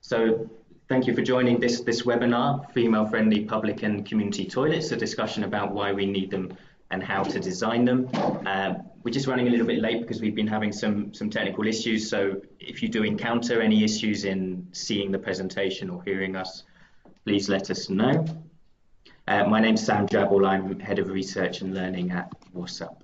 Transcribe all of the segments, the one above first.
So thank you for joining this webinar, Female-Friendly Public and Community Toilets, a discussion about why we need them and how to design them. We're just running a little bit late because we've been having some technical issues. So if you do encounter any issues in seeing the presentation or hearing us, please let us know. My name's Sam Drabble. I'm Head of Research and Learning at WSUP.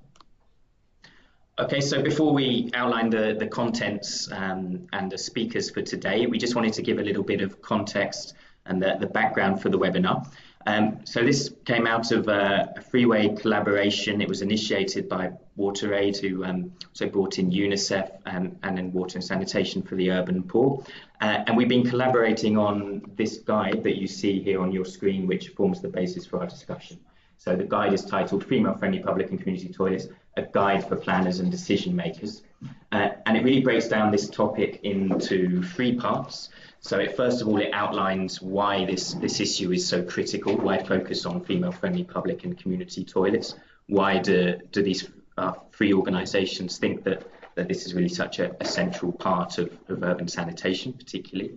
Okay, so before we outline the contents and the speakers for today, we just wanted to give a little bit of context and the background for the webinar. So this came out of a three-way collaboration. It was initiated by WaterAid, who also brought in UNICEF and then Water and Sanitation for the urban poor. And we've been collaborating on this guide that you see here on your screen, which forms the basis for our discussion. So the guide is titled Female-Friendly Public and Community Toilets, a guide for planners and decision makers. And it really breaks down this topic into three parts. So first of all, it outlines why this issue is so critical, why focus on female-friendly public and community toilets, why do these three organisations think that this is really such a central part of urban sanitation particularly.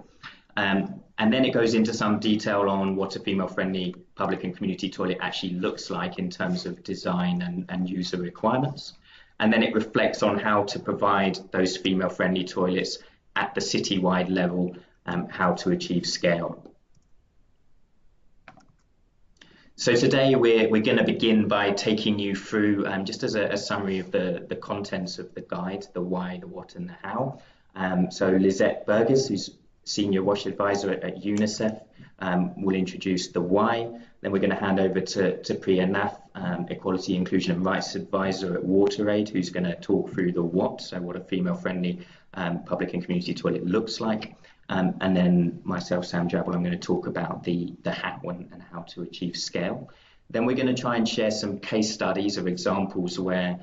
And then it goes into some detail on what a female-friendly public and community toilet actually looks like in terms of design and user requirements. And then it reflects on how to provide those female-friendly toilets at the citywide level, how to achieve scale. So today we're going to begin by taking you through, just as a summary of the contents of the guide, the why, the what and the how. So Lisette Burgess, who's Senior WASH Advisor at UNICEF, will introduce the why. Then we're going to hand over to Priya Nath, Equality, Inclusion and Rights Advisor at WaterAid, who's going to talk through the what, so what a female-friendly public and community toilet looks like. And then myself, Sam Drabble, I'm going to talk about the how and how to achieve scale. Then we're going to try and share some case studies or examples where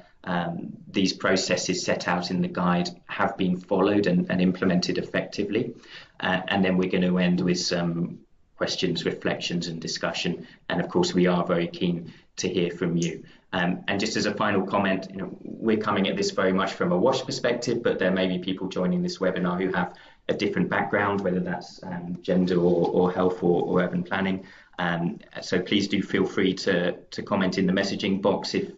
these processes set out in the guide have been followed and implemented effectively. And then we're going to end with some questions, reflections and discussion. And of course, we are very keen to hear from you. And just as a final comment, we're coming at this very much from a WASH perspective, but there may be people joining this webinar who have a different background, whether that's gender or health or urban planning. So please do feel free to comment in the messaging box if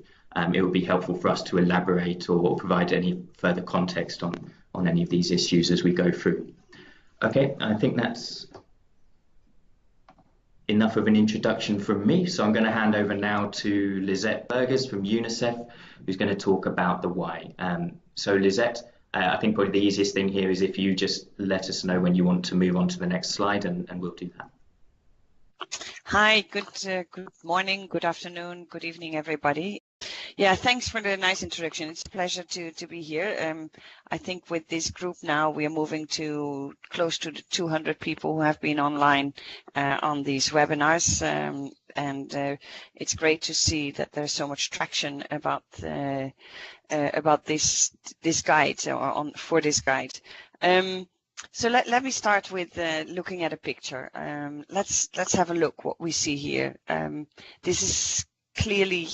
it would be helpful for us to elaborate or provide any further context on any of these issues as we go through. Okay, I think that's enough of an introduction from me. So I'm going to hand over now to Lisette Burgess from UNICEF, who's going to talk about the why. So Lisette, I think probably the easiest thing here is if you just let us know when you want to move on to the next slide, and we'll do that. Hi, good morning, good afternoon, good evening, everybody. Yeah, thanks for the nice introduction. It's a pleasure to be here. I think with this group now, we are moving to close to the 200 people who have been online on these webinars. And it's great to see that there's so much traction about this guide for this guide. So let me start with looking at a picture. Let's have a look what we see here. This is clearly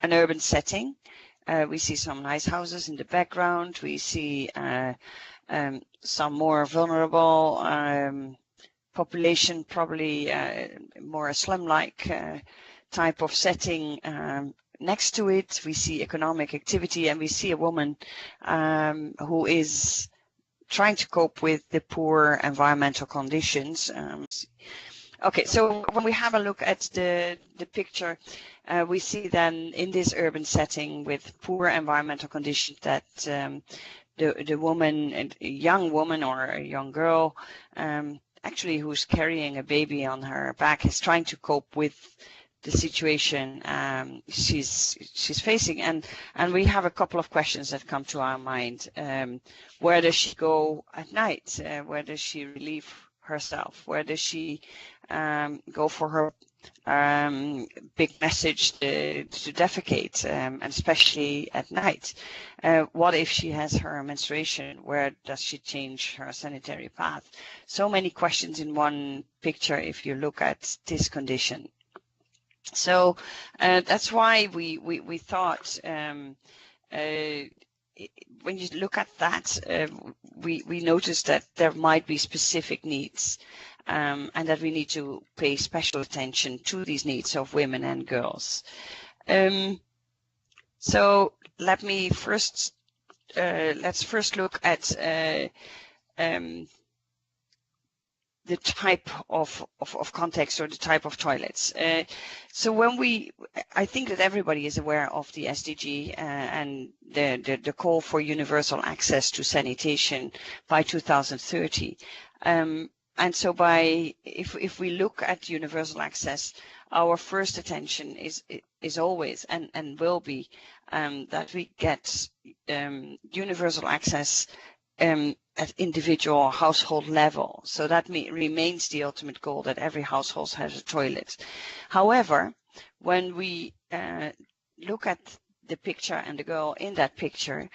an urban setting. We see some nice houses in the background. We see some more vulnerable population, probably more a slum-like type of setting. Next to it, we see economic activity, and we see a woman who is trying to cope with the poor environmental conditions. Okay, so when we have a look at the picture, we see then in this urban setting with poor environmental conditions that the woman, a young woman or a young girl, actually who's carrying a baby on her back, is trying to cope with the situation she's facing, and we have a couple of questions that come to our mind. Where does she go at night? Where does she relieve herself? Where does she go for her big message to defecate, and especially at night? What if she has her menstruation? Where does she change her sanitary path? So many questions in one picture if you look at this condition. So that's why we thought when you look at that, we notice that there might be specific needs, and that we need to pay special attention to these needs of women and girls. So let me first let's first look at the type of context or the type of toilets. So when I think that everybody is aware of the SDG and the call for universal access to sanitation by 2030. And so if we look at universal access, our first attention is always and will be that we get universal access at individual household level. So that remains the ultimate goal, that every household has a toilet. However, when we look at the picture and the girl in that picture,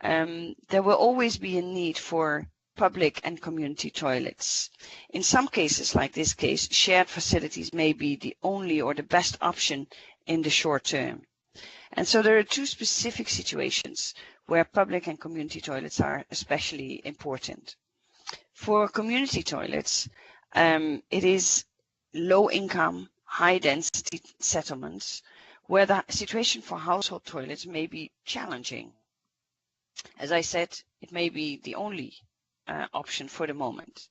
there will always be a need for public and community toilets. In some cases, like this case, shared facilities may be the only or the best option in the short term. And so there are two specific situations where public and community toilets are especially important. For community toilets, it is low income, high density settlements where the situation for household toilets may be challenging. As I said, it may be the only option for the moment.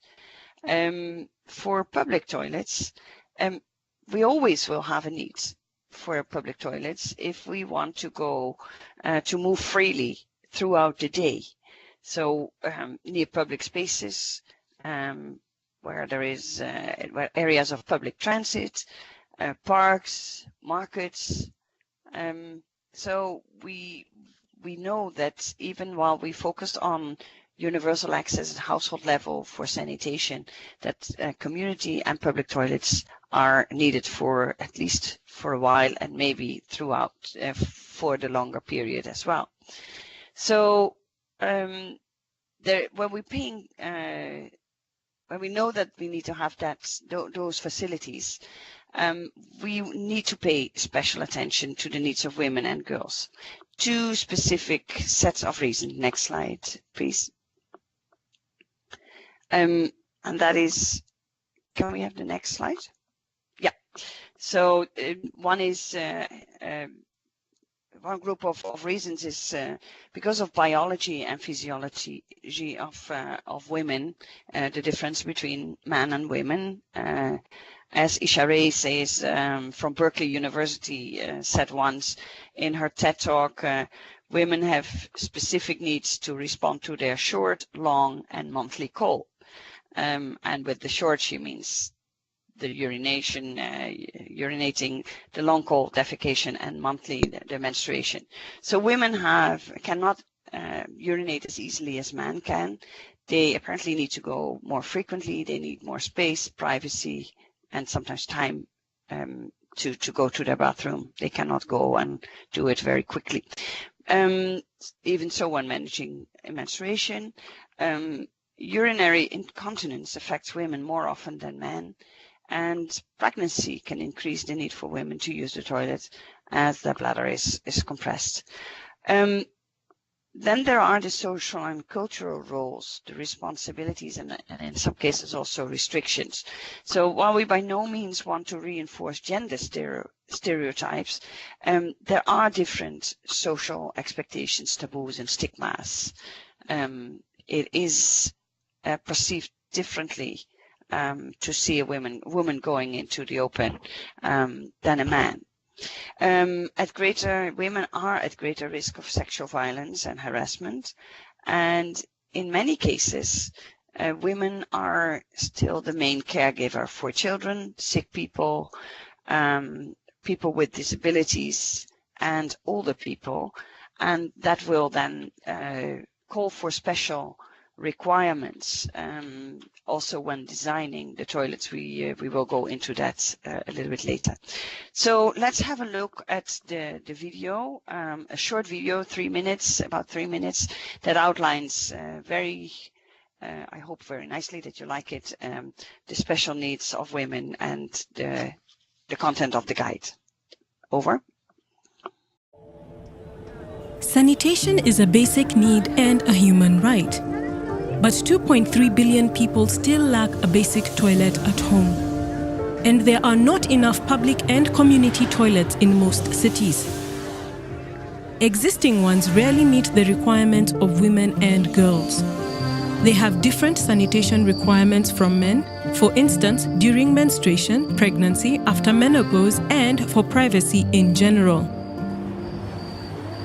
For public toilets, we always will have a need for public toilets if we want to go to move freely throughout the day. So near public spaces, where there is where areas of public transit, parks, markets. So we know that even while we focused on universal access at household level for sanitation, that community and public toilets are needed for at least for a while, and maybe throughout for the longer period as well. So when we know that we need to have those facilities, we need to pay special attention to the needs of women and girls. Two specific sets of reasons. Next slide, please. And that is, can we have the next slide? Yeah. So one is one group of reasons is because of biology and physiology of women, the difference between men and women. As Isha Ray says from Berkeley University, said once in her TED talk, women have specific needs to respond to their short, long, and monthly call. And with the short, she means the urination, urinating, the long call, defecation, and monthly, the menstruation. So women cannot urinate as easily as men can. They apparently need to go more frequently. They need more space, privacy, and sometimes time to go to their bathroom. They cannot go and do it very quickly. Even so, when managing menstruation, urinary incontinence affects women more often than men, and pregnancy can increase the need for women to use the toilet as the bladder is compressed. Then there are the social and cultural roles, the responsibilities, and in some cases also restrictions. So while we by no means want to reinforce gender stereotypes, there are different social expectations, taboos, and stigmas. It is perceived differently to see a woman going into the open than a man. Women are at greater risk of sexual violence and harassment, and in many cases, women are still the main caregiver for children, sick people, people with disabilities, and older people, and that will then call for special requirements also when designing the toilets. We will go into that a little bit later. So let's have a look at the video, a short video, 3 minutes, about 3 minutes, that outlines I hope very nicely that you like it, the special needs of women and the content of the guide. Over. Sanitation is a basic need and a human right. But 2.3 billion people still lack a basic toilet at home. And there are not enough public and community toilets in most cities. Existing ones rarely meet the requirements of women and girls. They have different sanitation requirements from men, for instance, during menstruation, pregnancy, after menopause, and for privacy in general.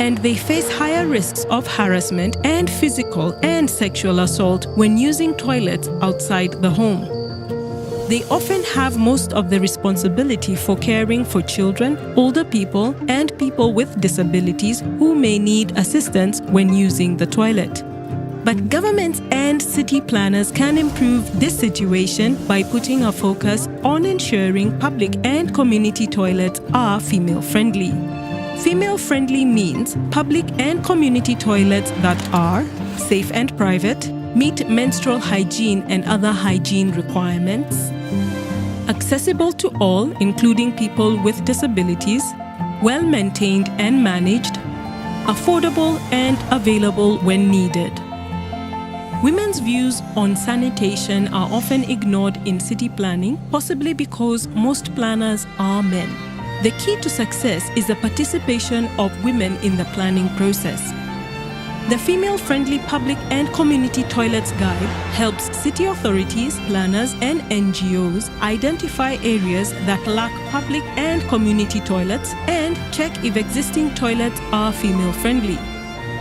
And they face higher risks of harassment and physical and sexual assault when using toilets outside the home. They often have most of the responsibility for caring for children, older people, and people with disabilities who may need assistance when using the toilet. But governments and city planners can improve this situation by putting a focus on ensuring public and community toilets are female-friendly. Female-friendly means public and community toilets that are safe and private, meet menstrual hygiene and other hygiene requirements, accessible to all, including people with disabilities, well-maintained and managed, affordable and available when needed. Women's views on sanitation are often ignored in city planning, possibly because most planners are men. The key to success is the participation of women in the planning process. The Female-Friendly Public and Community Toilets Guide helps city authorities, planners, and NGOs identify areas that lack public and community toilets and check if existing toilets are female-friendly.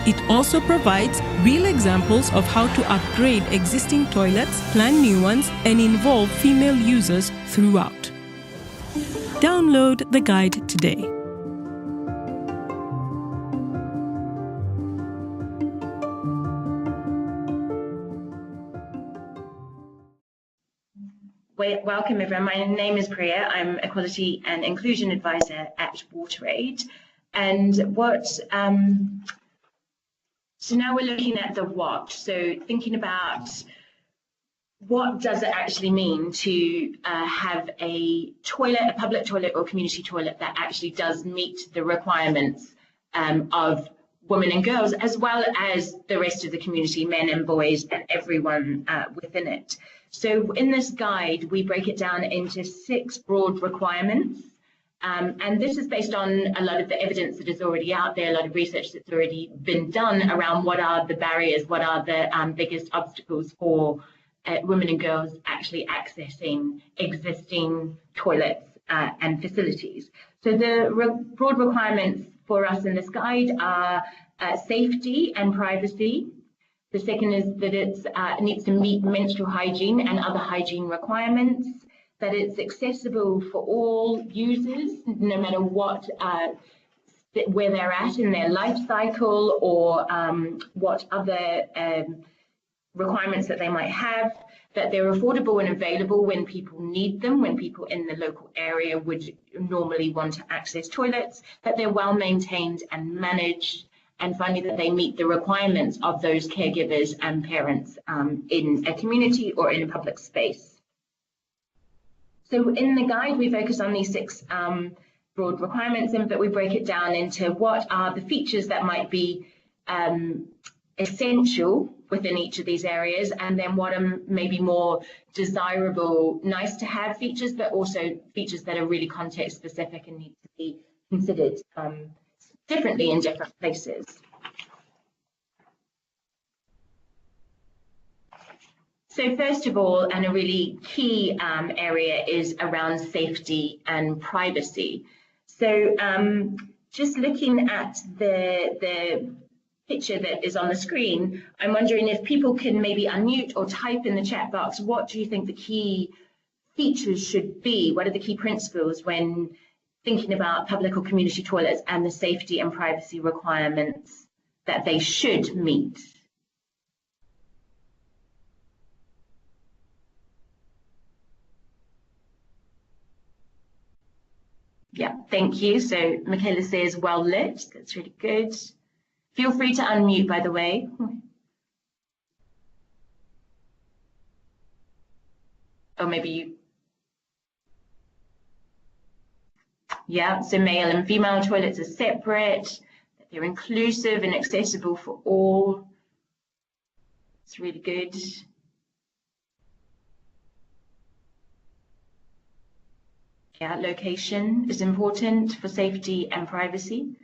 It also provides real examples of how to upgrade existing toilets, plan new ones, and involve female users throughout. Download the guide today. Welcome everyone. My name is Priya. I'm Equality and Inclusion Advisor at WaterAid. And so now we're looking at the what. So thinking about what does it actually mean to have a toilet, a public toilet or community toilet that actually does meet the requirements of women and girls, as well as the rest of the community, men and boys and everyone within it. So in this guide, we break it down into 6 broad requirements. And this is based on a lot of the evidence that is already out there, a lot of research that's already been done around what are the barriers, what are the biggest obstacles for women and girls actually accessing existing toilets and facilities. So the broad requirements for us in this guide are safety and privacy. The second is that it needs to meet menstrual hygiene and other hygiene requirements, that it's accessible for all users, no matter what, where they're at in their life cycle or what other requirements that they might have, that they're affordable and available when people need them, when people in the local area would normally want to access toilets, that they're well maintained and managed, and finally that they meet the requirements of those caregivers and parents in a community or in a public space. So in the guide, we focus on these 6 broad requirements, but we break it down into what are the features that might be essential within each of these areas, and then what are maybe more desirable, nice to have features, but also features that are really context specific and need to be considered differently in different places. So first of all, and a really key area is around safety and privacy. So just looking at the picture that is on the screen, I'm wondering if people can maybe unmute or type in the chat box, what do you think the key features should be? What are the key principles when thinking about public or community toilets and the safety and privacy requirements that they should meet? Yeah, thank you. So Michaela says well lit. That's really good. Feel free to unmute, by the way. Or maybe you. Yeah, so male and female toilets are separate. they're inclusive and accessible for all. It's really good. Yeah, location is important for safety and privacy.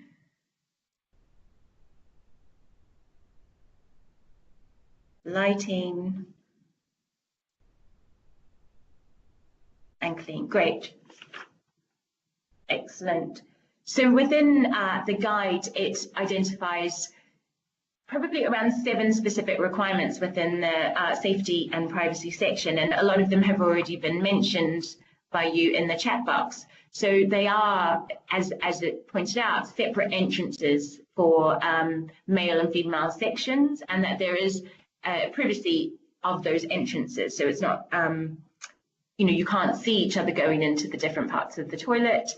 Lighting and clean. Great. Excellent. So within the guide, it identifies probably around 7 specific requirements within the safety and privacy section, and a lot of them have already been mentioned by you in the chat box. So they are, as it pointed out, separate entrances for male and female sections, and that there is privacy of those entrances. So it's not, you know, you can't see each other going into the different parts of the toilet.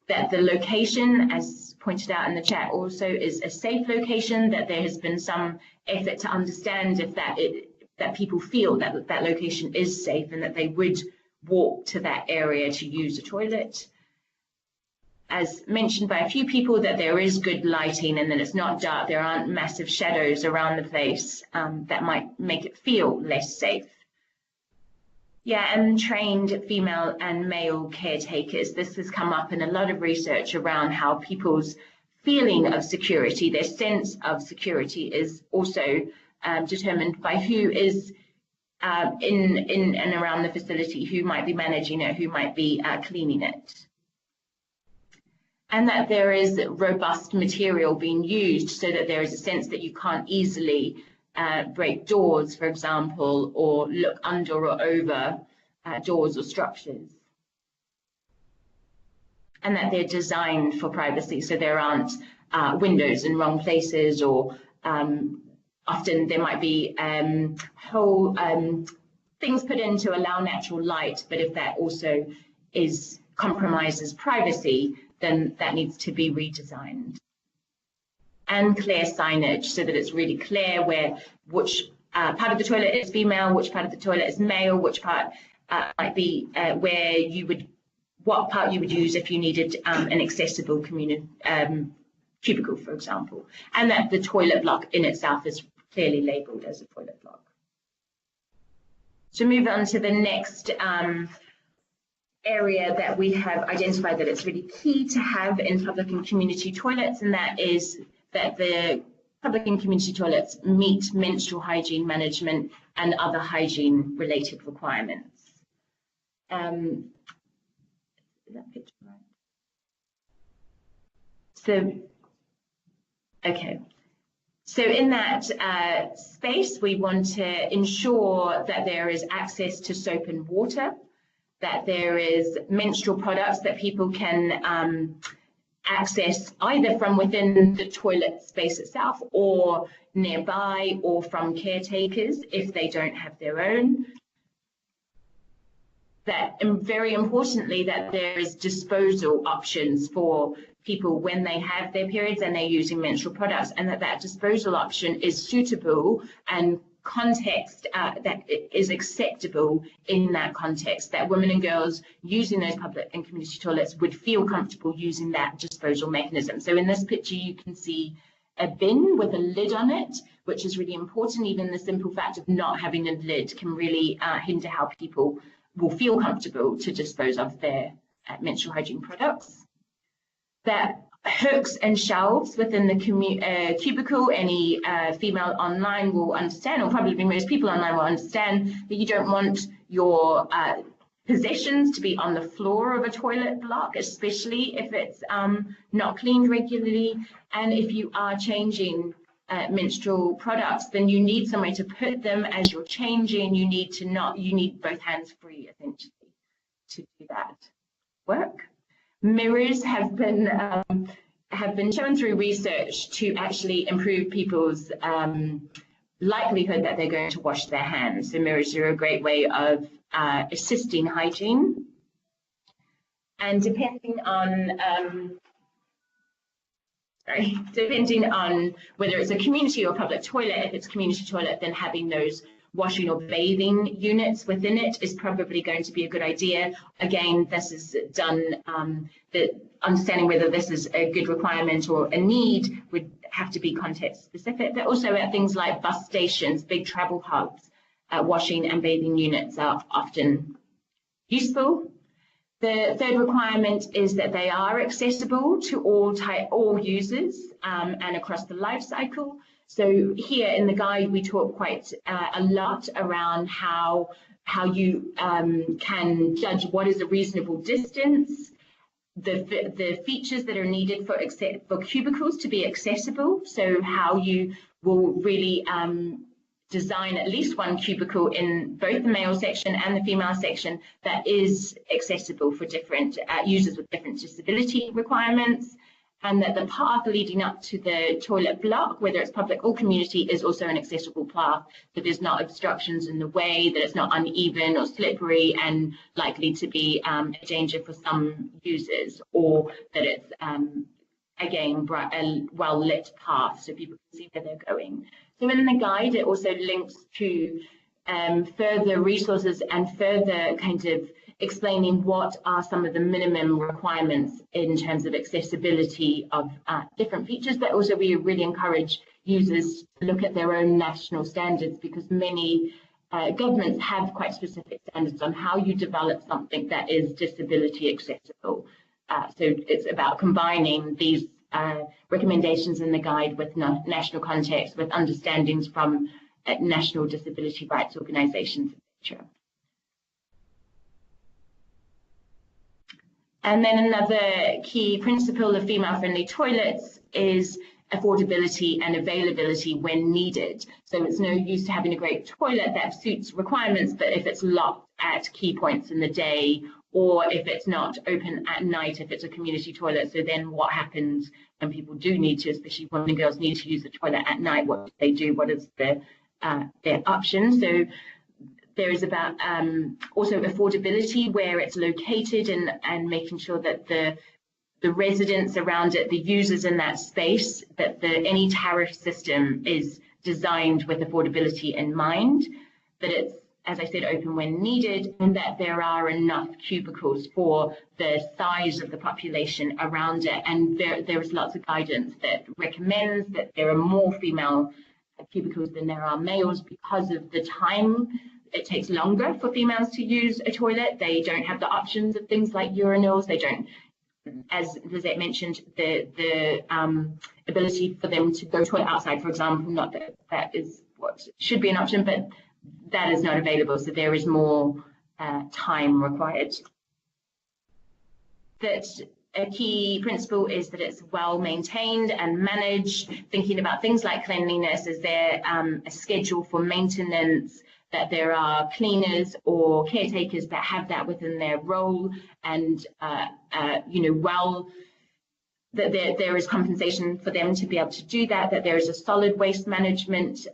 That the location, as pointed out in the chat, also is a safe location, that there has been some effort to understand if that people feel that that location is safe and that they would walk to that area to use a toilet. As mentioned by a few people, that there is good lighting and that it's not dark, there aren't massive shadows around the place that might make it feel less safe. Yeah, and trained female and male caretakers. This has come up in a lot of research around how people's feeling of security, their sense of security, is also determined by who is in and around the facility, who might be managing it, who might be cleaning it. And that there is robust material being used so that there is a sense that you can't easily break doors, for example, or look under or over doors or structures. And that they're designed for privacy, so there aren't windows in wrong places, or often there might be whole things put in to allow natural light, but if that also compromises privacy, then that needs to be redesigned. And clear signage, so that it's really clear which part of the toilet is female, which part of the toilet is male, which part might be what part you would use if you needed an accessible cubicle, for example, and that the toilet block in itself is clearly labelled as a toilet block. So move on to the next area that we have identified that it's really key to have in public and community toilets, and that is that the public and community toilets meet menstrual hygiene management and other hygiene related requirements. Is that picture right? So, okay. So in that space, we want to ensure that there is access to soap and water, that there is menstrual products that people can access either from within the toilet space itself or nearby, or from caretakers if they don't have their own. That, and very importantly, that there is disposal options for people when they have their periods and they're using menstrual products, and that disposal option is suitable and context that is acceptable in that context, that women and girls using those public and community toilets would feel comfortable using that disposal mechanism. So in this picture, you can see a bin with a lid on it, which is really important. Even the simple fact of not having a lid can really hinder how people will feel comfortable to dispose of their menstrual hygiene products. That hooks and shelves within the cubicle, any female online will understand, or probably most people online will understand, that you don't want your possessions to be on the floor of a toilet block, especially if it's not cleaned regularly. And if you are changing menstrual products, then you need somewhere to put them as you're changing. You need both hands free, essentially, to do that work. Mirrors have been shown through research to actually improve people's likelihood that they're going to wash their hands. So mirrors are a great way of assisting hygiene. And depending on whether it's a community or public toilet, if it's a community toilet, then having those washing or bathing units within it is probably going to be a good idea. Again, this is done, understanding whether this is a good requirement or a need would have to be context specific, but also at things like bus stations, big travel hubs, washing and bathing units are often useful. The third requirement is that they are accessible to all users and across the life cycle. So here in the guide, we talk quite a lot around how you can judge what is a reasonable distance, the features that are needed for cubicles to be accessible. So how you will really design at least one cubicle in both the male section and the female section that is accessible for different users with different disability requirements, and that the path leading up to the toilet block, whether it's public or community, is also an accessible path, that there's not obstructions in the way, that it's not uneven or slippery and likely to be a danger for some users, or that it's, again, a well-lit path so people can see where they're going. So in the guide, it also links to further resources and further kind of explaining what are some of the minimum requirements in terms of accessibility of different features, but also we really encourage users to look at their own national standards, because many governments have quite specific standards on how you develop something that is disability accessible. So it's about combining these recommendations in the guide with national context, with understandings from national disability rights organisations, etc. And then another key principle of female-friendly toilets is affordability and availability when needed. So it's no use to having a great toilet that suits requirements, but if it's locked at key points in the day, or if it's not open at night, if it's a community toilet. So then what happens when people do need to, especially women and girls need to use the toilet at night? What do they do? What is their option? So there is about also affordability, where it's located, and making sure that the residents around it, the users in that space, that any tariff system is designed with affordability in mind, that it's, as I said, open when needed, and that there are enough cubicles for the size of the population around it. And there is lots of guidance that recommends that there are more female cubicles than there are males because of the time. It takes longer for females to use a toilet. They don't have the options of things like urinals. They don't, as Lizette mentioned, the ability for them to go to toilet outside, for example. Not that that is what should be an option, but that is not available. So there is more time required. That a key principle is that it's well maintained and managed, thinking about things like cleanliness. Is there a schedule for maintenance, that there are cleaners or caretakers that have that within their role, and well, that there is compensation for them to be able to do that, that there is a solid waste management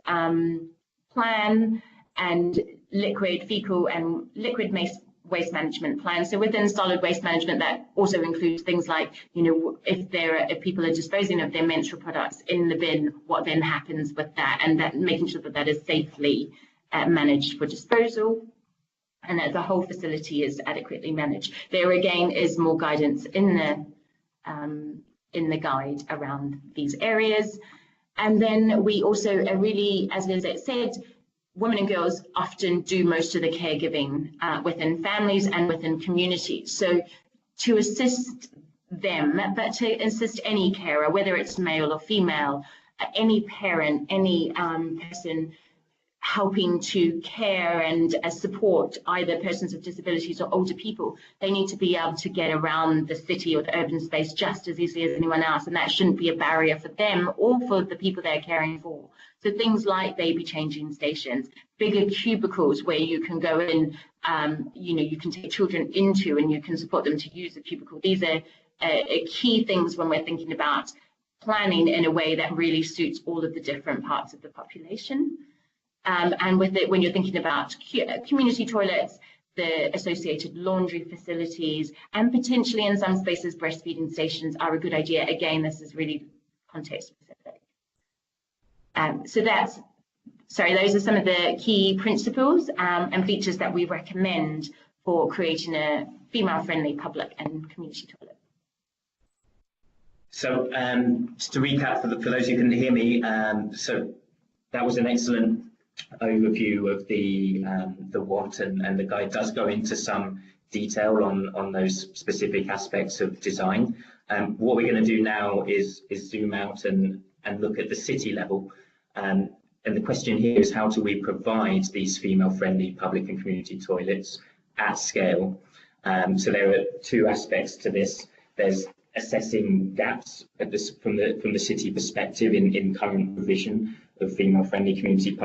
plan, and liquid, fecal and liquid waste management plan. So within solid waste management, that also includes things like, if people are disposing of their menstrual products in the bin, what then happens with that, and that making sure that that is safely managed for disposal, and that the whole facility is adequately managed. There again is more guidance in the guide around these areas. And then we also are really, as Lizette said, women and girls often do most of the caregiving within families and within communities. So to assist them, but to assist any carer, whether it's male or female, any parent, any person helping to care and support either persons with disabilities or older people, they need to be able to get around the city or the urban space just as easily as anyone else, and that shouldn't be a barrier for them or for the people they're caring for. So things like baby changing stations, bigger cubicles where you can go in, you can take children into and you can support them to use the cubicle. These are key things when we're thinking about planning in a way that really suits all of the different parts of the population. And with it, when you're thinking about community toilets, the associated laundry facilities, and potentially in some spaces breastfeeding stations are a good idea. Again, this is really context specific. So that's those are some of the key principles and features that we recommend for creating a female-friendly public and community toilet. So just to recap for those who couldn't hear me, so that was an excellent overview of the what, and the guide does go into some detail on those specific aspects of design. What we're going to do now is zoom out and look at the city level. And the question here is, how do we provide these female-friendly public and community toilets at scale? So there are two aspects to this. There's assessing gaps from the city perspective in current provision of female-friendly community and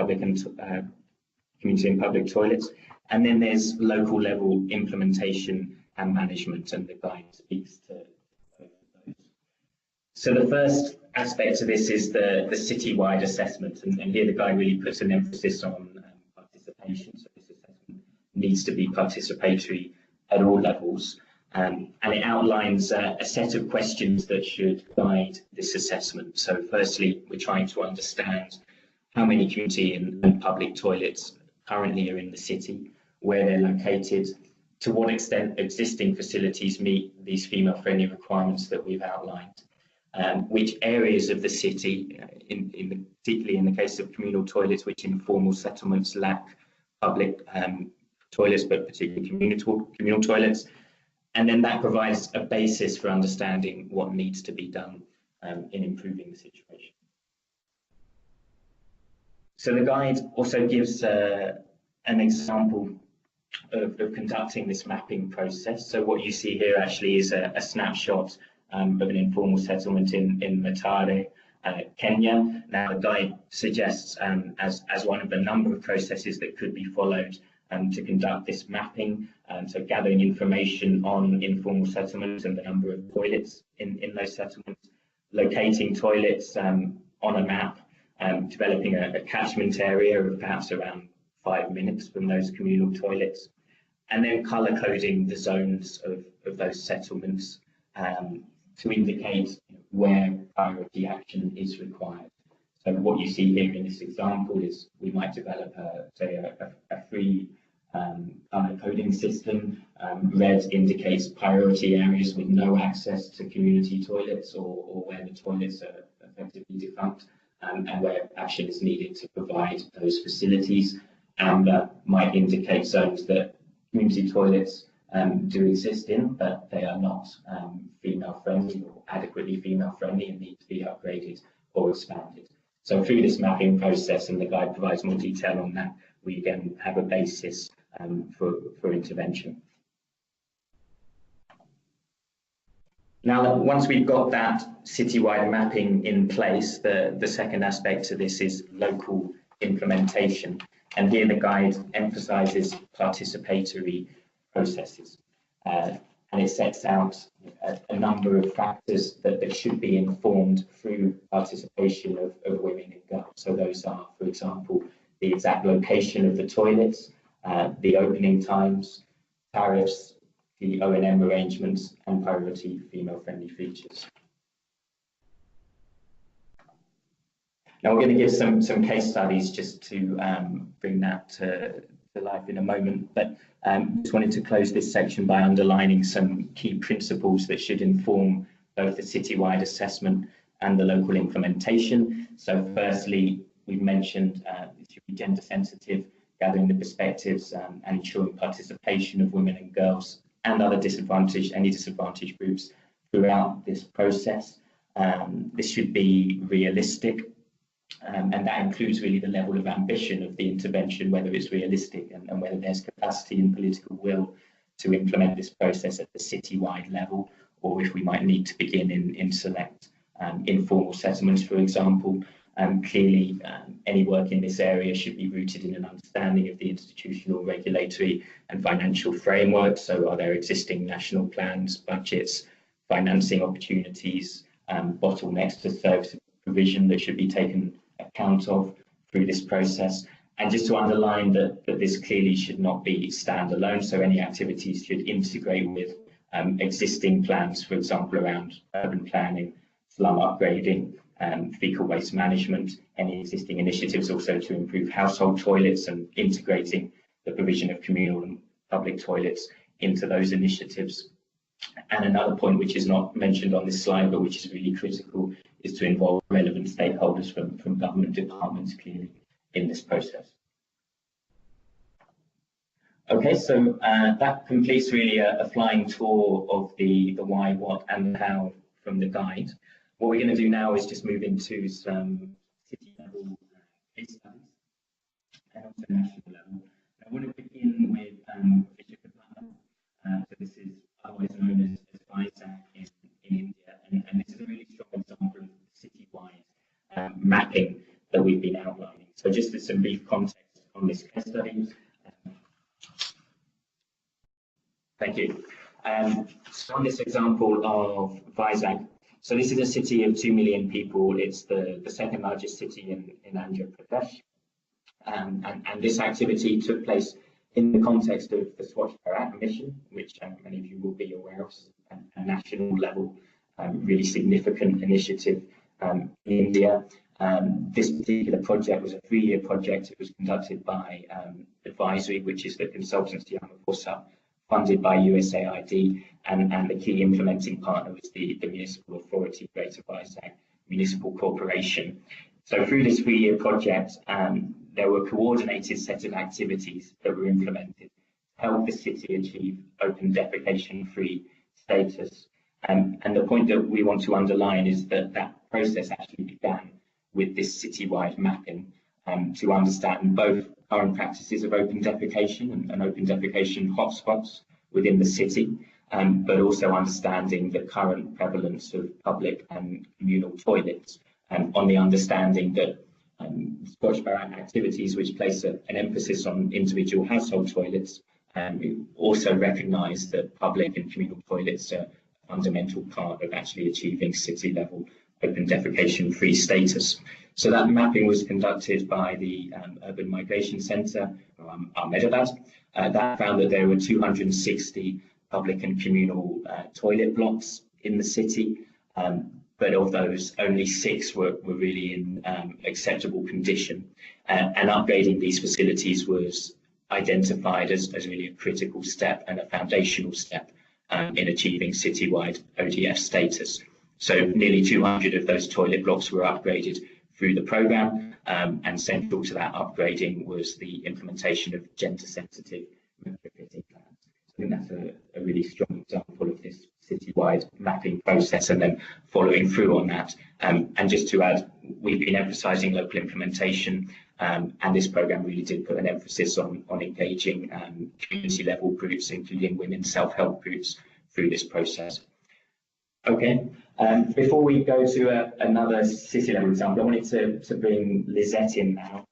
public toilets, and then there's local level implementation and management, and the guide speaks to both of those. So the first aspect of this is the citywide assessment, and here the guide really puts an emphasis on participation. So this assessment needs to be participatory at all levels, and it outlines a set of questions that should guide this assessment. So firstly, we're trying to understand how many community and public toilets currently are in the city, where they're located, to what extent existing facilities meet these female-friendly requirements that we've outlined, which areas of the city, particularly in the case of communal toilets, which informal settlements lack public toilets, but particularly communal toilets. And then that provides a basis for understanding what needs to be done in improving the situation. So the guide also gives an example of conducting this mapping process. So what you see here actually is a snapshot of an informal settlement in Mathare, Kenya. Now the guide suggests as one of a number of processes that could be followed to conduct this mapping, so gathering information on informal settlements and the number of toilets in those settlements, locating toilets on a map, developing a catchment area of perhaps around 5 minutes from those communal toilets, and then colour coding the zones of those settlements to indicate where priority action is required. So what you see here in this example is we might develop a free colour coding system. Red indicates priority areas with no access to community toilets, or where the toilets are effectively defunct, and where action is needed to provide those facilities. Amber might indicate zones that community toilets do exist in, but they are not female friendly or adequately female friendly and need to be upgraded or expanded. So through this mapping process, and the guide provides more detail on that, we again have a basis for intervention. Now, once we've got that citywide mapping in place, the second aspect to this is local implementation. And here the guide emphasizes participatory processes. And it sets out a number of factors that should be informed through participation of women and girls. So those are, for example, the exact location of the toilets, the opening times, tariffs, the O&M arrangements, and priority female-friendly features. Now we're going to give some case studies just to bring that to life in a moment, but just wanted to close this section by underlining some key principles that should inform both the citywide assessment and the local implementation. So firstly, we've mentioned it should be gender sensitive, gathering the perspectives and ensuring participation of women and girls and other any disadvantaged groups throughout this process. This should be realistic, and that includes really the level of ambition of the intervention, whether it's realistic and whether there's capacity and political will to implement this process at the citywide level, or if we might need to begin in select informal settlements, for example. Clearly, any work in this area should be rooted in an understanding of the institutional, regulatory and financial framework. So are there existing national plans, budgets, financing opportunities, bottlenecks to service provision that should be taken account of through this process? And just to underline that this clearly should not be standalone, so any activities should integrate with existing plans, for example, around urban planning, slum upgrading, fecal waste management, any existing initiatives also to improve household toilets and integrating the provision of communal and public toilets into those initiatives. And another point which is not mentioned on this slide, but which is really critical, is to involve relevant stakeholders from government departments clearly in this process. Okay, so that completes really a flying tour of the why, what, and the how from the guide. What we're going to do now is just move into some city-level case studies and also national level. I want to begin with Bishop of London. So this is otherwise known as WaterAid in India, and this is a really strong example of citywide mapping that we've been outlining. So just as some brief context on this case study. Thank you. So on this example of WaterAid, so this is a city of 2 million people. It's the second largest city in Andhra Pradesh. And this activity took place in the context of the Swachh Bharat mission, which many of you will be aware of, a national level, really significant initiative in India. This particular project was a 3-year project. It was conducted by Advisory, which is the consultancy arm of WSUP, funded by USAID, and the key implementing partner was the municipal authority, Greater WaterAid Municipal Corporation. So through this 3-year project, there were a coordinated set of activities that were implemented to help the city achieve open defecation-free status. And the point that we want to underline is that that process actually began with this citywide mapping to understand both current practices of open defecation and open defecation hotspots within the city, but also understanding the current prevalence of public and communal toilets, on the understanding that Swachh Bharat activities which place an emphasis on individual household toilets also recognise that public and communal toilets are a fundamental part of actually achieving city-level open defecation-free status. So that mapping was conducted by the Urban Migration Centre, Ahmedabad. That found that there were 260 public and communal toilet blocks in the city, but of those, only 6 were really in acceptable condition. And upgrading these facilities was identified as really a critical step and a foundational step in achieving citywide ODF status. So nearly 200 of those toilet blocks were upgraded through the programme, and central to that upgrading was the implementation of gender-sensitive retrofitting plans. I think that's a really strong example of this citywide mapping process, and then following through on that. And just to add, we've been emphasising local implementation, and this programme really did put an emphasis on engaging community-level groups, including women's self-help groups, through this process. Okay, before we go to another city-level example, I wanted to bring Lizette in now,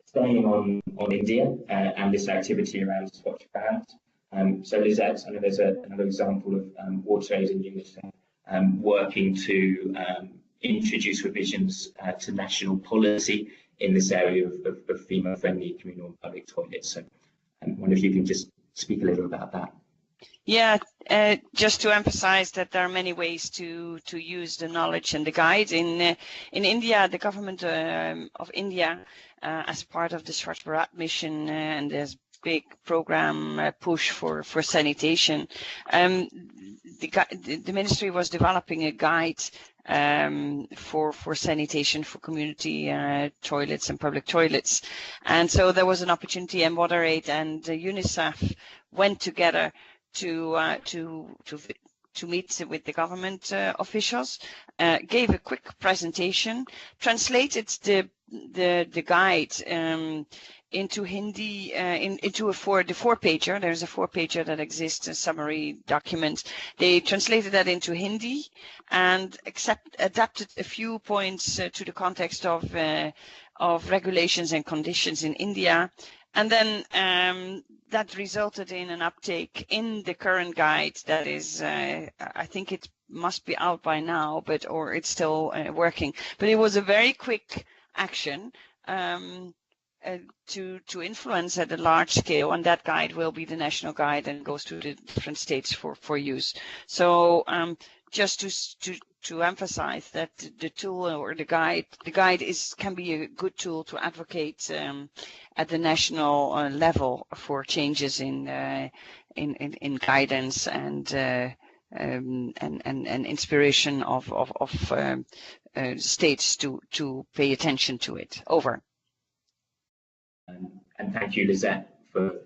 staying on India and this activity around Swachh Bharat. So Lizette, I know there's another example of WaterAid and Unicef working to introduce revisions to national policy in this area of female-friendly communal and public toilets. So I wonder if you can just speak a little about that. Yeah, just to emphasize that there are many ways to use the knowledge and the guide. In India, the government of India, as part of the Swachh Bharat mission and this big program push for sanitation, the ministry was developing a guide for sanitation for community toilets and public toilets. And so there was an opportunity, and WaterAid and UNICEF went together to meet with the government officials, gave a quick presentation, translated the guide into Hindi, into the 4-pager. There's a 4-pager that exists, a summary document. They translated that into Hindi and adapted a few points to the context of regulations and conditions in India. And then that resulted in an uptake in the current guide that is, I think it must be out by now, or it's still working. But it was a very quick action to influence at a large scale, and that guide will be the national guide and goes to the different states for use. So just emphasize that the tool or the guide can be a good tool to advocate at the national level for changes in guidance and inspiration of states to pay attention to it. Over. And thank you, Lisette, for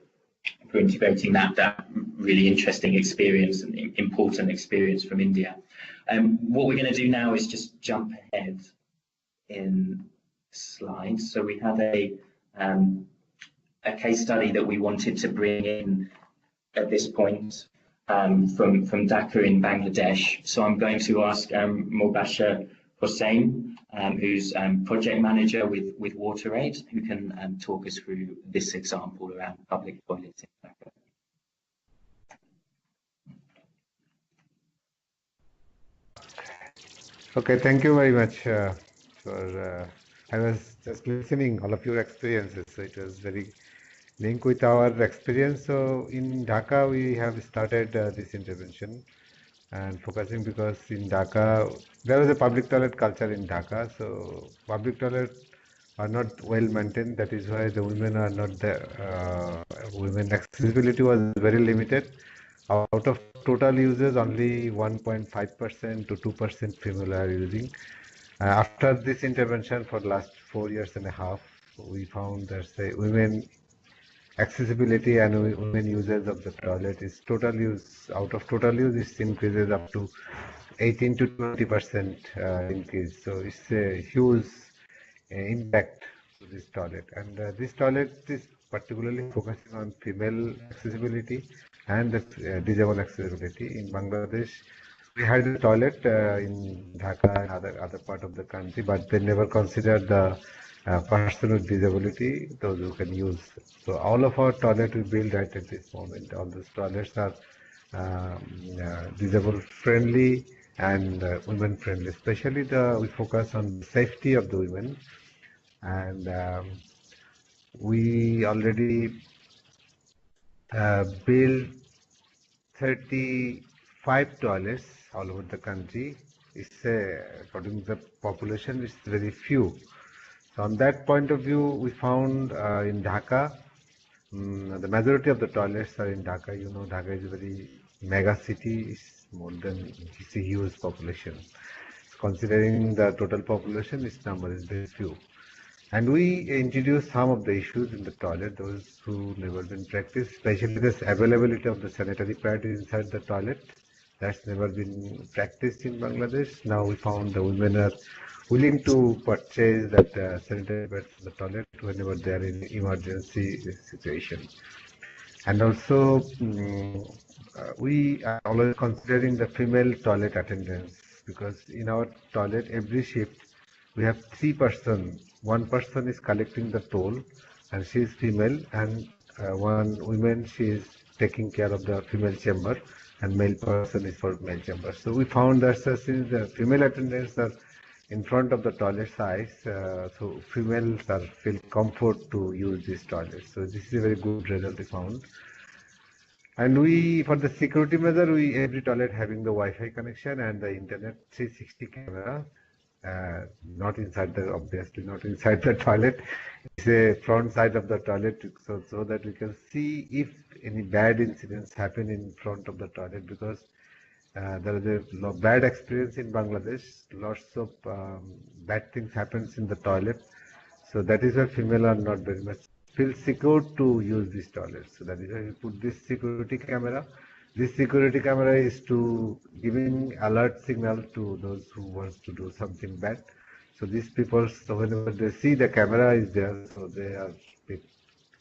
integrating that really interesting experience and important experience from India. What we're going to do now is just jump ahead in slides. So we have a case study that we wanted to bring in at this point from Dhaka in Bangladesh. So I'm going to ask Mobasher Hossain, who's project manager with WaterAid, who can talk us through this example around public toilets in Dhaka. Okay, thank you very much I was just listening all of your experiences, so it was very linked with our experience. So in Dhaka, we have started this intervention and focusing because in Dhaka, there was a public toilet culture in Dhaka, so public toilets are not well maintained. That is why the women are not there. Women accessibility was very limited. Out of total users, only 1.5% to 2% female are using. After this intervention for the last 4.5 years, we found that women accessibility and women users of the toilet is total use. Out of total use, it increases up to 18 to 20% increase. So it's a huge impact to this toilet. And this toilet is particularly focusing on female accessibility and disabled accessibility. In Bangladesh, we had a toilet in Dhaka and other part of the country, but they never considered the person with disability, those who can use. So all of our toilets we build right at this moment. All those toilets are disabled friendly and women friendly. Especially we focus on safety of the women, and we already built 35 toilets all over the country. It's according to the population, it's very few. So on that point of view, we found in Dhaka, the majority of the toilets are in Dhaka. You know, Dhaka is a very mega city. It's a huge population. Considering the total population, its number is very few. And we introduced some of the issues in the toilet, those who never been practiced, especially this availability of the sanitary pad inside the toilet. That's never been practiced in Bangladesh. Now we found the women are willing to purchase that sanitary pads in the toilet whenever they are in emergency situation. And also, we are always considering the female toilet attendants, because in our toilet, every shift, we have 3 persons. One person is collecting the toll, and she is female, and one woman, she is taking care of the female chamber, and male person is for male chamber. So we found that since the female attendants are in front of the toilet size, so females feel comfort to use this toilet. So this is a very good result we found. And we, for the security measure, every toilet having the Wi-Fi connection and the internet 360 camera. Not inside obviously not inside the toilet. It's a front side of the toilet, so that we can see if any bad incidents happen in front of the toilet, because there is a bad experience in Bangladesh. Lots of bad things happens in the toilet. So that is why female are not very much feel secure to use this toilet. So that is why we put this security camera. This security camera is to giving alert signal to those who wants to do something bad. So these people, so whenever they see the camera is there, so they are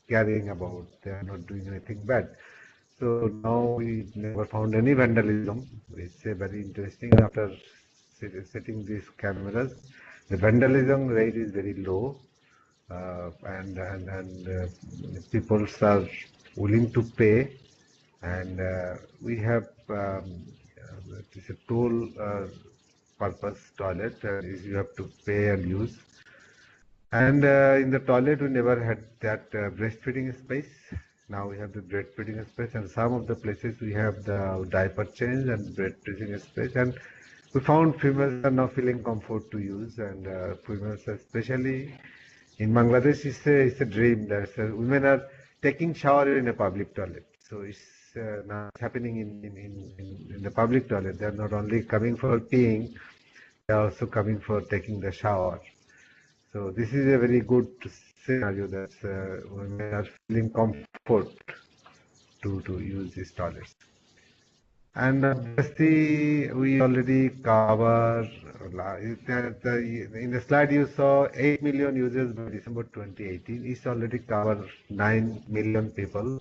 caring about, they are not doing anything bad. So now we never found any vandalism. It's very interesting. After setting these cameras, the vandalism rate is very low, and people are willing to pay. And we have it's a toll purpose toilet. You have to pay and use. And in the toilet, we never had that breastfeeding space. Now we have the breastfeeding space, and some of the places we have the diaper change and breastfeeding space. And we found females are now feeling comfort to use, and females especially in Bangladesh it's a dream that women are taking shower in a public toilet. So it's now happening in the public toilet. They're not only coming for peeing, they're also coming for taking the shower. So this is a very good scenario that women are feeling comfort to use these toilets. And obviously, we already cover, in the slide you saw 8 million users by December 2018. It's already covered 9 million people.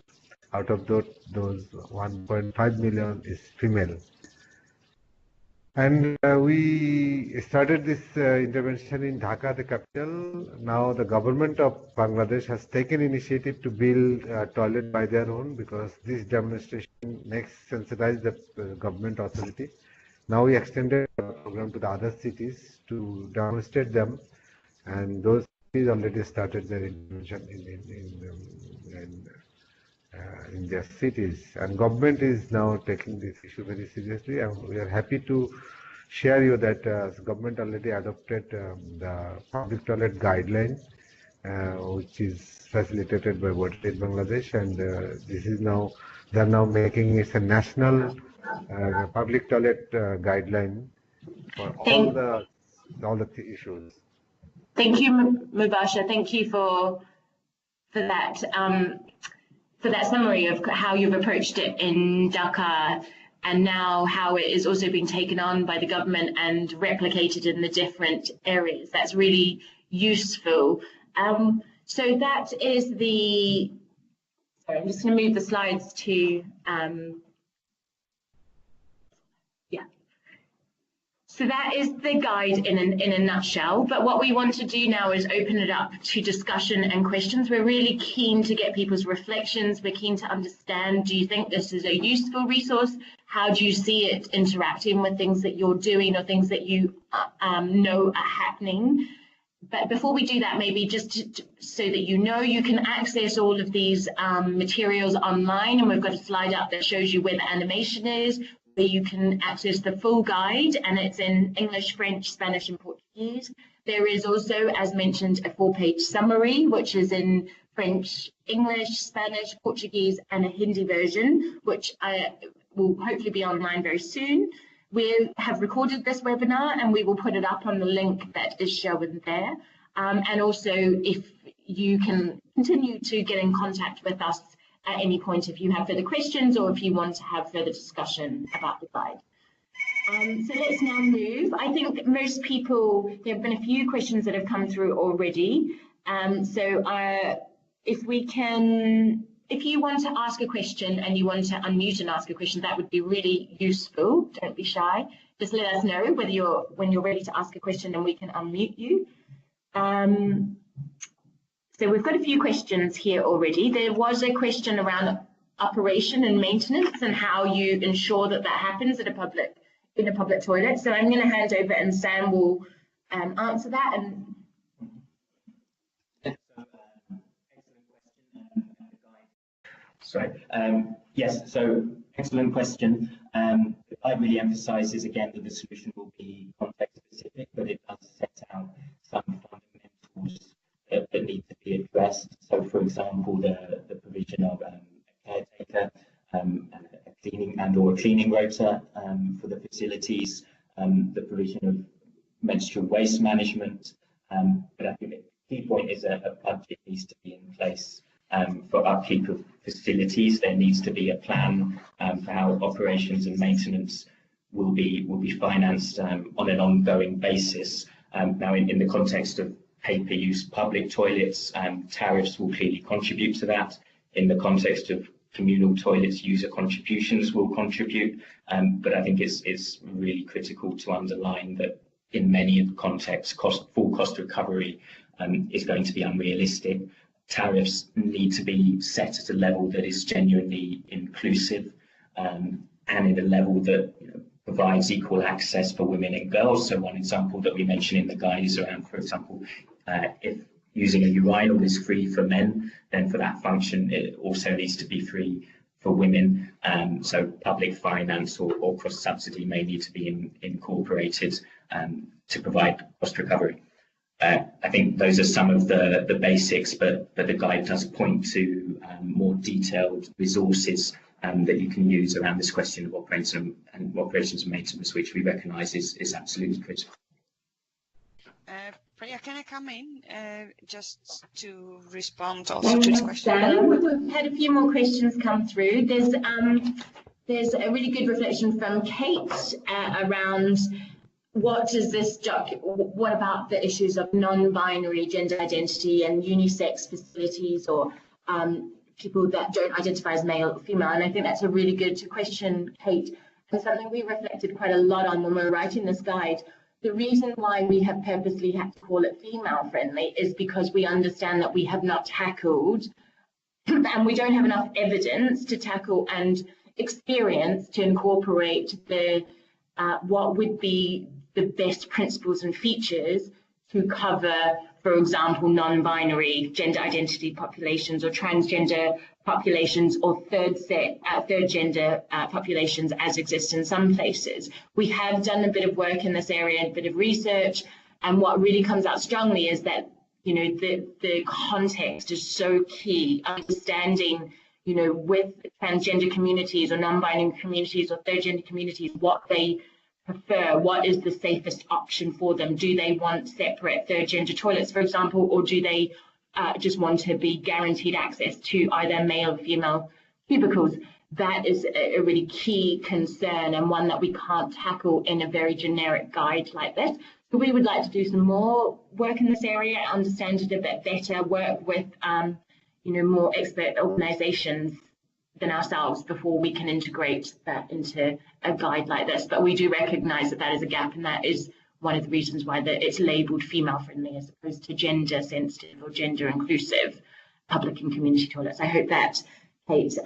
Out of those 1.5 million is female. And we started this intervention in Dhaka, the capital. Now the government of Bangladesh has taken initiative to build a toilet by their own, because this demonstration next sensitized the government authority. Now we extended the program to the other cities to demonstrate them, and those cities already started their intervention in their cities, and government is now taking this issue very seriously, and we are happy to share you that government already adopted the public toilet guideline, which is facilitated by WaterAid Bangladesh, and this is now they are now making it a national public toilet guideline for all the issues. Thank you, Mubasha. Thank you for that. For that summary of how you've approached it in Dhaka, and now how it is also being taken on by the government and replicated in the different areas. That's really useful. So that is the, sorry, I'm just going to move the slides to, So that is the guide in a nutshell, but what we want to do now is open it up to discussion and questions. We're really keen to get people's reflections. We're keen to understand, do you think this is a useful resource? How do you see it interacting with things that you're doing or things that you know are happening? But before we do that, maybe just so that you know, you can access all of these materials online, and we've got a slide up that shows you where the animation is, where you can access the full guide, and it's in English, French, Spanish, and Portuguese. There is also, as mentioned, a 4-page summary, which is in French, English, Spanish, Portuguese, and a Hindi version, which will hopefully be online very soon. We have recorded this webinar, and we will put it up on the link that is shown there. And also, if you can continue to get in contact with us at any point if you have further questions or if you want to have further discussion about the guide. So let's now move. I think most people, there have been a few questions that have come through already. If you want to ask a question and you want to unmute and ask a question, that would be really useful. Don't be shy. Just let us know when you're ready to ask a question, and we can unmute you. So we've got a few questions here already. There was a question around operation and maintenance and how you ensure that that happens in a public toilet. So I'm going to hand over, and Sam will answer that. Yes, so excellent question. The guide really emphasises again that the solution will be context specific, but it does set out some fundamentals that need to be addressed. So, for example, the provision of a caretaker, a cleaning and/or a cleaning rota for the facilities, the provision of menstrual waste management. But I think the key point is a budget needs to be in place for upkeep of facilities. There needs to be a plan for how operations and maintenance will be financed on an ongoing basis. Now, in the context of pay-per-use public toilets, tariffs will clearly contribute to that. In the context of communal toilets, user contributions will contribute. But I think it's really critical to underline that in many of the contexts, full cost recovery is going to be unrealistic. Tariffs need to be set at a level that is genuinely inclusive and at a level that provides equal access for women and girls. So one example that we mentioned in the guide is around, for example, if using a urinal is free for men, then for that function it also needs to be free women. So public finance or cross-subsidy may need to be incorporated to provide cost recovery. I think those are some of the basics, but the guide does point to more detailed resources that you can use around this question of operations and maintenance, which we recognise is absolutely critical. Priya, can I come in just to respond also to this question? We've had a few more questions come through. There's a really good reflection from Kate around what about the issues of non-binary gender identity and unisex facilities, or people that don't identify as male or female. And I think that's a really good question, Kate, and something we reflected quite a lot on when we were writing this guide. The reason why we have purposely had to call it female friendly is because we understand that we have not tackled and we don't have enough evidence to tackle and experience to incorporate the what would be the best principles and features to cover, for example, non-binary gender identity populations or transgender populations or third gender populations as exist in some places. We have done a bit of work in this area, a bit of research, and what really comes out strongly is that, you know, the context is so key. Understanding, you know, with transgender communities or non-binary communities or third gender communities, what they prefer, what is the safest option for them. Do they want separate third gender toilets, for example, or do they just want to be guaranteed access to either male or female cubicles? That is a really key concern, and one that we can't tackle in a very generic guide like this. So we would like to do some more work in this area, understand it a bit better, work with you know, more expert organisations than ourselves before we can integrate that into a guide like this. But we do recognise that that is a gap, and that is one of the reasons why it's labelled female friendly as opposed to gender sensitive or gender inclusive public and community toilets. I hope that, Kate,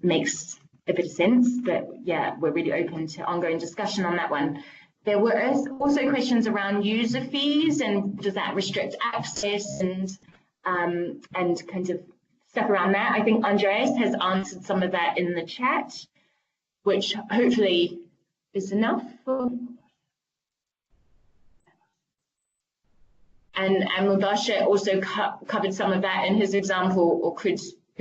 makes a bit of sense, but yeah, we're really open to ongoing discussion on that one. There were also questions around user fees and does that restrict access and kind of stuff around that. I think Andreas has answered some of that in the chat, which hopefully is enough. And Mubasher also covered some of that in his example, or could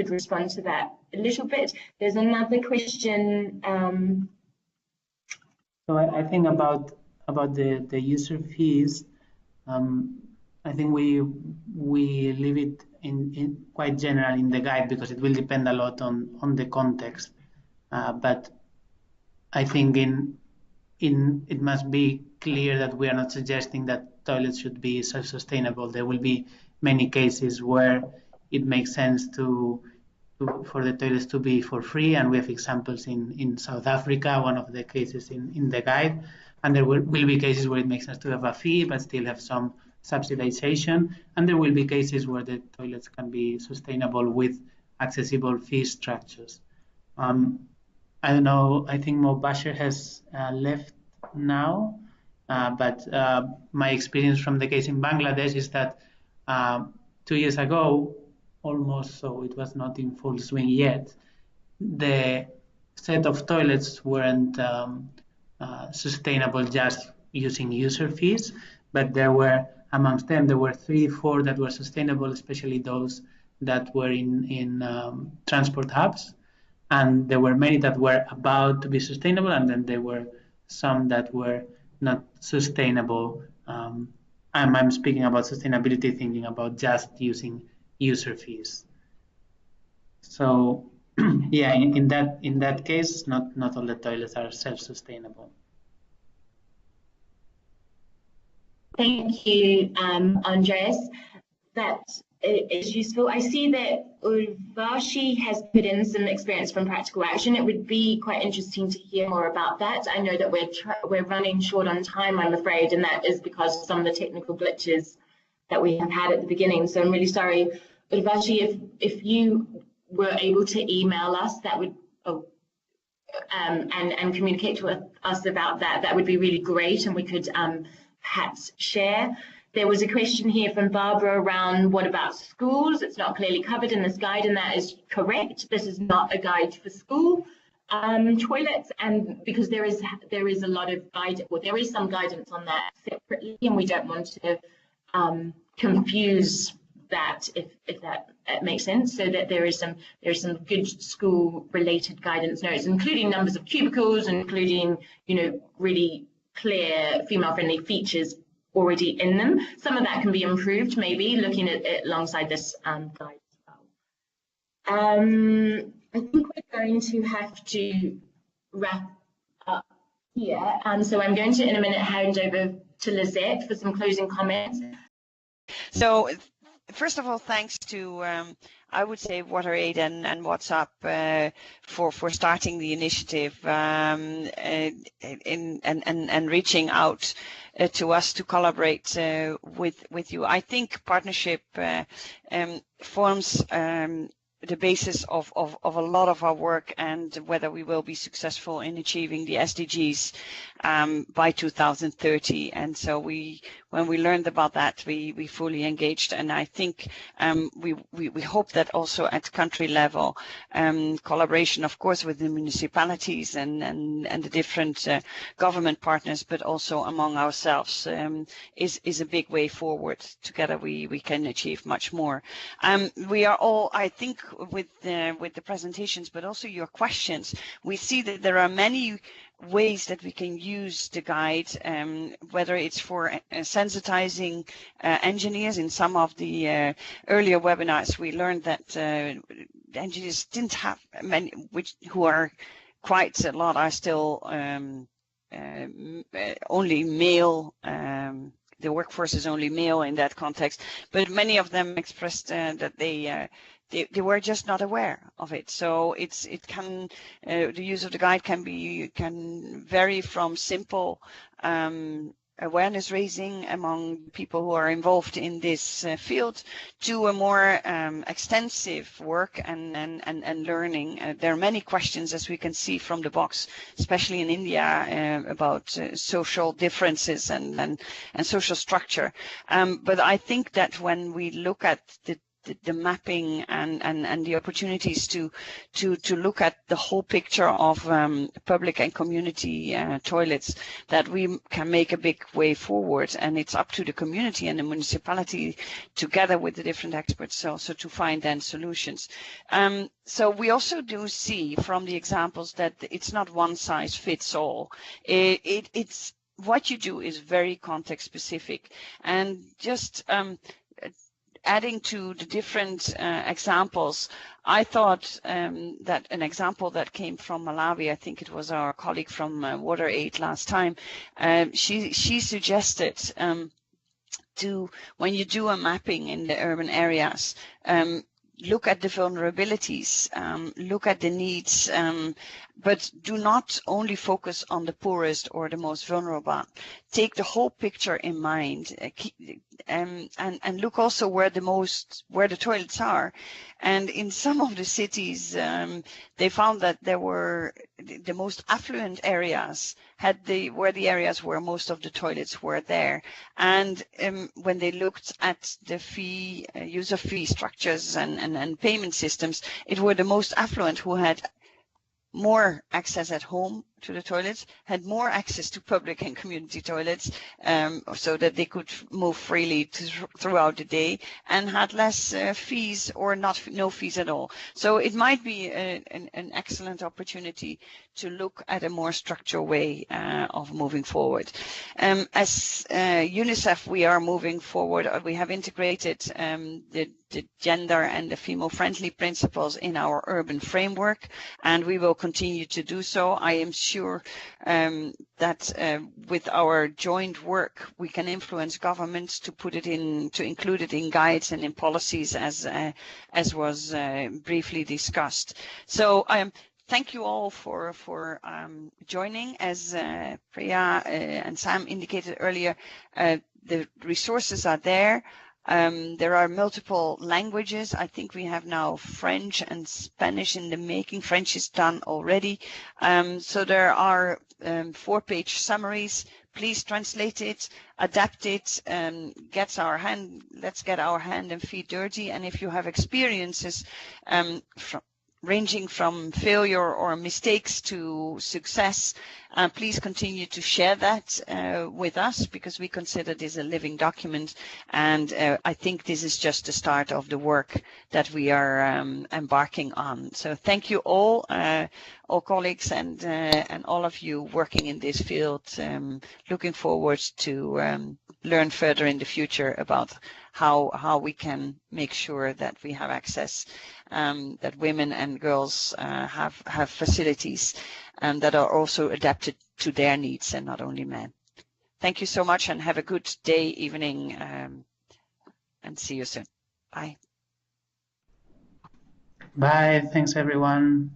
respond to that a little bit. There's another question. So I think about the user fees. I think we leave it in quite general in the guide because it will depend a lot on the context. But I think it must be clear that we are not suggesting that toilets should be self-sustainable. There will be many cases where it makes sense for the toilets to be for free, and we have examples in South Africa, one of the cases in the guide, and there will be cases where it makes sense to have a fee but still have some subsidization, and there will be cases where the toilets can be sustainable with accessible fee structures. I don't know, I think Mubasher has left now, but my experience from the case in Bangladesh is that 2 years ago, almost, so it was not in full swing yet, the set of toilets weren't sustainable just using user fees, but amongst them there were 3-4 that were sustainable, especially those that were in transport hubs, and there were many that were about to be sustainable, and then there were some that were not sustainable. I'm speaking about sustainability, thinking about just using user fees. So yeah, in that case, not all the toilets are self-sustainable. Thank you, Andreas. That is useful. I see that Urvashi has put in some experience from practical action. It would be quite interesting to hear more about that. I know that we're running short on time, I'm afraid, and that is because of some of the technical glitches that we have had at the beginning. So I'm really sorry. Urvashi, if you were able to email us, that would and communicate with us about that, that would be really great, and we could perhaps share. There was a question here from Barbara around what about schools? It's not clearly covered in this guide, and that is correct. This is not a guide for school toilets, and because there is a lot of guidance, well, there is some guidance on that separately, and we don't want to confuse that, if that makes sense. So that there is some good school related guidance notes, including numbers of cubicles, including, you know, really clear female friendly features already in them. Some of that can be improved, maybe looking at it alongside this guide as well. I think we're going to have to wrap up here, so I'm going to in a minute hand over to Lizette for some closing comments. So first of all, thanks to I would say WaterAid and WhatsApp for starting the initiative and reaching out to us to collaborate with you. I think partnership forms the basis of a lot of our work, and whether we will be successful in achieving the SDGs by 2030. And so when we learned about that, we fully engaged, and I think we hope that also at country level, collaboration, of course, with the municipalities and the different government partners, but also among ourselves, is a big way forward. Together we can achieve much more. We are all, I think, with the presentations, but also your questions, we see that there are many ways that we can use the guide, whether it's for sensitizing engineers. In some of the earlier webinars, we learned that engineers didn't have many, who are quite a lot, are still only male. The workforce is only male in that context, but many of them expressed that they were just not aware of it. So the use of the guide can vary from simple awareness raising among people who are involved in this field to a more extensive work and learning. There are many questions, as we can see from the box, especially in India, about social differences and social structure. But I think that when we look at the mapping and the opportunities to look at the whole picture of public and community toilets, that we can make a big way forward, and it's up to the community and the municipality together with the different experts also to find then solutions. So we also do see from the examples that it's not one size fits all. It's what you do is very context specific, and just adding to the different examples, I thought that an example that came from Malawi, I think it was our colleague from WaterAid last time, she suggested when you do a mapping in the urban areas, look at the vulnerabilities, look at the needs, but do not only focus on the poorest or the most vulnerable. Take the whole picture in mind, and look also where the toilets are. And in some of the cities, they found that there were the most affluent areas were the areas where most of the toilets were there. And when they looked at the user fee structures and payment systems, it were the most affluent who had more access at home to the toilets, had more access to public and community toilets, so that they could move freely throughout the day, and had less fees or no fees at all. So it might be an excellent opportunity to look at a more structured way of moving forward. As UNICEF, we are moving forward. We have integrated the gender and the female-friendly principles in our urban framework, and we will continue to do so. I am sure that with our joint work, we can influence governments to include it in guides and in policies, as was briefly discussed. So thank you all for joining. As Priya and Sam indicated earlier, the resources are there. There are multiple languages. I think we have now French and Spanish in the making. French is done already. So there are 4-page summaries. Please translate it, adapt it, let's get our hand and feet dirty. And if you have experiences ranging from failure or mistakes to success, please continue to share that with us, because we consider this a living document. And I think this is just the start of the work that we are embarking on. So thank you all colleagues and all of you working in this field. Looking forward to learn further in the future about how we can make sure that we have access, that women and girls have facilities that are also adapted to their needs and not only men. Thank you so much, and have a good day, evening, and see you soon. Bye. Bye. Thanks, everyone.